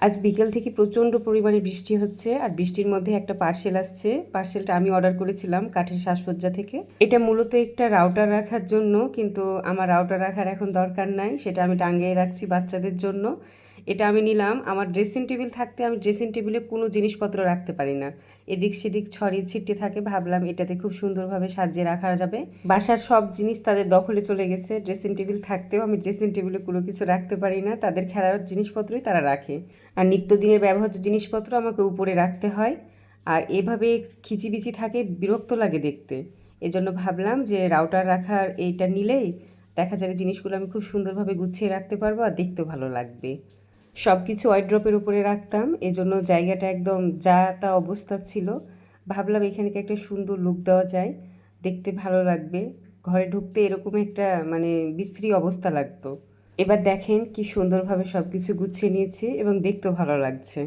আজ বিকেল থেকে প্রচণ্ড পরিমাণে বৃষ্টি হচ্ছে আর বৃষ্টির মধ্যে একটা পার্সেল আসছে। পার্সেলটা আমি অর্ডার করেছিলাম কাঠের সাজসজ্জা থেকে। এটা মূলত একটা রাউটার রাখার জন্য, কিন্তু আমার রাউটার রাখার এখন দরকার নাই, সেটা আমি টাঙিয়ে রাখছি বাচ্চাদের জন্য। এটা আমি নিলাম। আমার ড্রেসিং টেবিল থাকতে আমি ড্রেসিং টেবিলে কোনো জিনিসপত্র রাখতে পারি না, এদিক সেদিক ছড়িয়ে ছিটতে থাকে। ভাবলাম এটাতে খুব সুন্দরভাবে সাজিয়ে রাখা যাবে। বাসার সব জিনিস তাদের দখলে চলে গেছে। ড্রেসিং টেবিল থাকতেও আমি ড্রেসিং টেবিলে কোনো কিছু রাখতে পারি না, তাদের খেলার জিনিসপত্রই তারা রাখে। আর নিত্যদিনের ব্যবহার্য জিনিসপত্র আমাকে উপরে রাখতে হয়, আর এভাবে খিচিবিচি থাকে, বিরক্ত লাগে দেখতে। এজন্য ভাবলাম যে রাউটার রাখার এইটা নিলেই দেখা যাবে জিনিসগুলো আমি খুব সুন্দরভাবে গুছিয়ে রাখতে পারবো আর দেখতেও ভালো লাগবে। সব কিছু ওয়ার্ড্রপের উপরে রাখতাম, এজন্য জায়গাটা একদম যা তা অবস্থা ছিল। ভাবলাম এখানে একটা সুন্দর লুক দেওয়া যায়, দেখতে ভালো লাগবে। ঘরে ঢুকতে এরকম একটা বিশ্রী অবস্থা লাগতো। এবার দেখেন কি সুন্দরভাবে সব কিছু গুছিয়ে নিয়েছি এবং দেখতেও ভালো লাগছে।